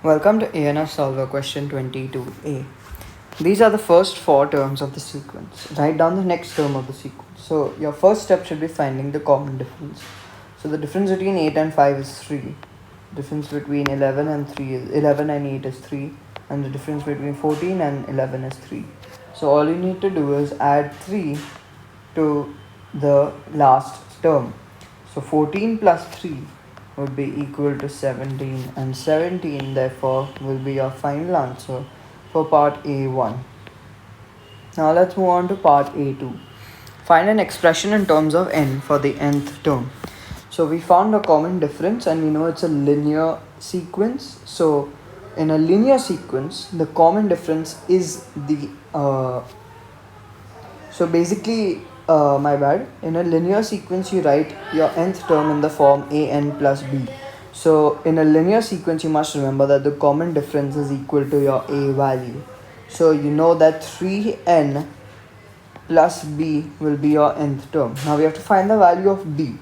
Welcome to ANF Solver question 22a. These are the first four terms of the sequence. Write down the next term of the sequence. So your first step should be finding the common difference. So the difference between 8 and 5 is 3. Difference between 11 and 3 is 11 and 8 is 3, and the difference between 14 and 11 is 3. So all you need to do is add 3 to the last term. So 14 plus 3 would be equal to 17, and 17 therefore will be your final answer for part A1. Now let's move on to part A2. Find an expression in terms of n for the nth term. So we found a common difference and we know it's a linear sequence. So in a linear sequence, the common difference is the in a linear sequence, you write your nth term in the form an plus b. So in a linear sequence, you must remember that the common difference is equal to your a value. So you know that 3n plus b will be your nth term. Now we have to find the value of b.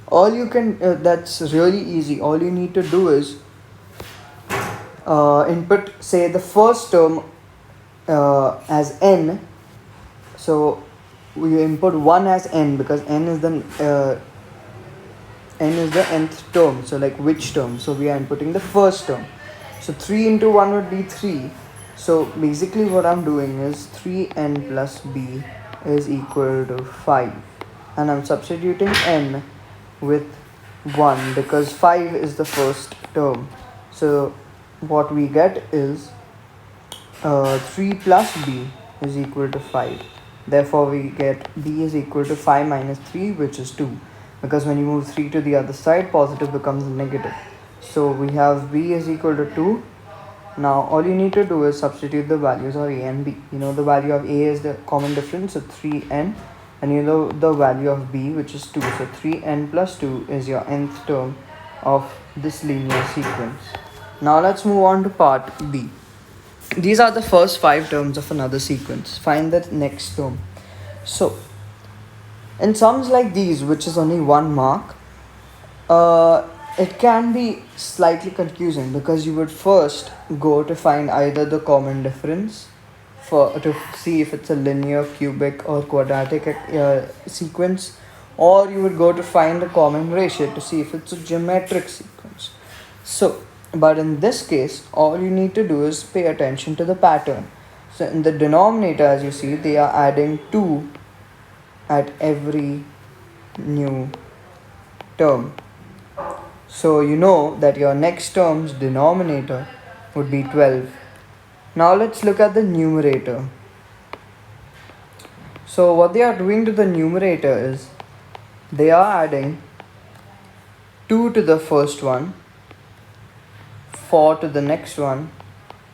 That's really easy. All you need to do is input, say, the first term as n. So we input 1 as n because n is the nth term. So like which term? So we are inputting the first term. So 3 into 1 would be 3. So basically what I'm doing is 3n plus b is equal to 5, and I'm substituting n with 1 because 5 is the first term. So what we get is 3 plus b is equal to 5. Therefore we get b is equal to 5 minus 3, which is 2, because when you move 3 to the other side, positive becomes negative. So we have b is equal to 2. Now all you need to do is substitute the values of a and b. You know the value of a is the common difference, so 3n, and you know the value of b, which is 2. So 3n plus 2 is your nth term of this linear sequence. Now let's move on to part b. These are the first 5 terms of another sequence. Find the next term. So in sums like these, which is only 1 mark, it can be slightly confusing because you would first go to find either the common difference to see if it's a linear, cubic or quadratic sequence, or you would go to find the common ratio to see if it's a geometric sequence. But in this case, all you need to do is pay attention to the pattern. So in the denominator, as you see, they are adding 2 at every new term. So you know that your next term's denominator would be 12. Now let's look at the numerator. So what they are doing to the numerator is they are adding 2 to the first one, 4 to the next one,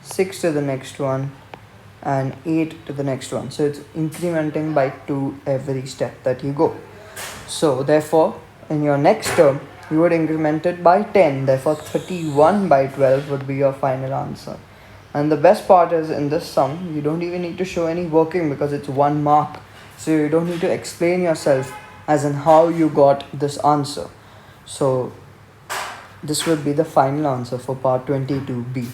6 to the next one, and 8 to the next one. So it's incrementing by 2 every step that you go. So therefore in your next term you would increment it by 10. Therefore 31 by 12 would be your final answer. And the best part is, in this sum you don't even need to show any working because it's 1 mark. So you don't need to explain yourself as in how you got this answer. So this would be the final answer for part 22b.